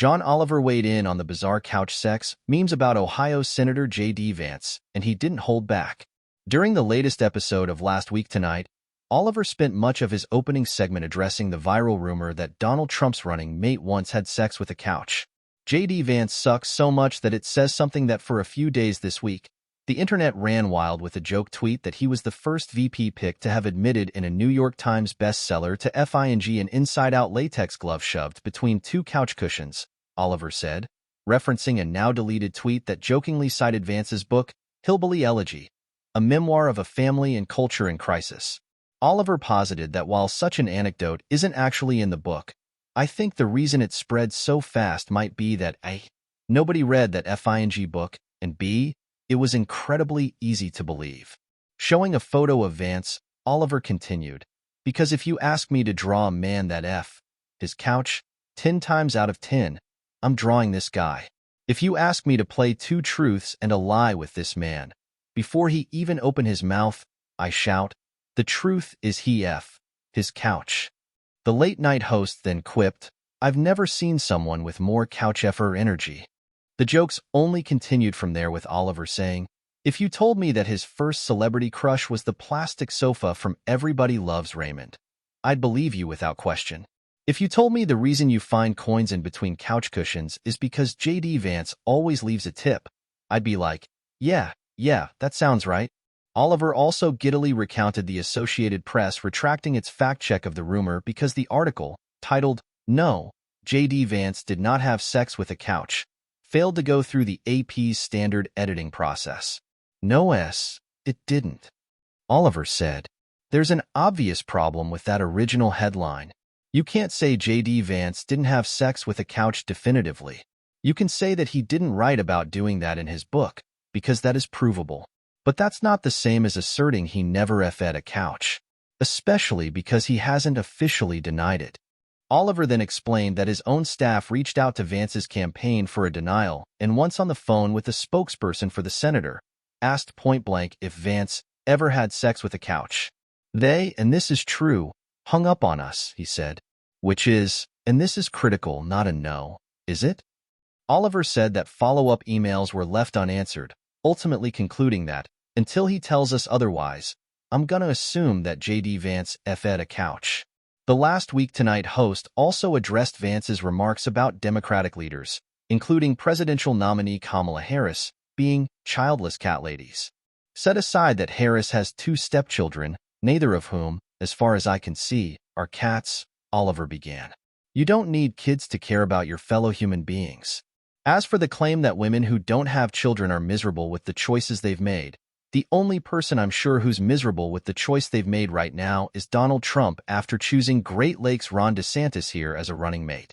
John Oliver weighed in on the bizarre couch sex memes about Ohio Senator J D Vance, and he didn't hold back. During the latest episode of Last Week Tonight, Oliver spent much of his opening segment addressing the viral rumor that Donald Trump's running mate once had sex with a couch. J D Vance sucks so much that it says something that for a few days this week, the internet ran wild with a joke tweet that he was the first VP pick to have admitted in a New York Times bestseller to find an inside-out latex glove shoved between two couch cushions, Oliver said, referencing a now-deleted tweet that jokingly cited Vance's book, Hillbilly Elegy, a memoir of a family and culture in crisis. Oliver posited that while such an anecdote isn't actually in the book, I think the reason it spread so fast might be that A, nobody read that FING book, and B, it was incredibly easy to believe. Showing a photo of Vance, Oliver continued, because if you ask me to draw a man that his couch, 10 times out of 10, I'm drawing this guy. If you ask me to play two truths and a lie with this man, before he even opened his mouth, I shout, the truth is his couch. The late-night host then quipped, I've never seen someone with more couch-effer energy. The jokes only continued from there with Oliver saying, if you told me that his first celebrity crush was the plastic sofa from Everybody Loves Raymond, I'd believe you without question. If you told me the reason you find coins in between couch cushions is because J D Vance always leaves a tip, I'd be like, yeah, that sounds right. Oliver also giddily recounted the Associated Press retracting its fact-check of the rumor because the article, titled, No, J D Vance did not have sex with a couch, failed to go through the AP's standard editing process. No, it didn't. Oliver said, there's an obvious problem with that original headline. You can't say J D Vance didn't have sex with a couch definitively. You can say that he didn't write about doing that in his book, because that is provable. But that's not the same as asserting he never fed a couch, especially because he hasn't officially denied it. Oliver then explained that his own staff reached out to Vance's campaign for a denial and once on the phone with the spokesperson for the senator, asked point-blank if Vance ever had sex with a couch. They, and this is true, hung up on us, he said, which is, and this is critical, not a no, is it? Oliver said that follow-up emails were left unanswered, ultimately concluding that, until he tells us otherwise, I'm gonna assume that J D Vance fed a couch. The Last Week Tonight host also addressed Vance's remarks about Democratic leaders, including presidential nominee Kamala Harris, being childless cat ladies. Set aside that Harris has 2 stepchildren, neither of whom, as far as I can see, are cats, Oliver began. You don't need kids to care about your fellow human beings. As for the claim that women who don't have children are miserable with the choices they've made, the only person I'm sure who's miserable with the choice they've made right now is Donald Trump after choosing Great Lakes Ron DeSantis here as a running mate.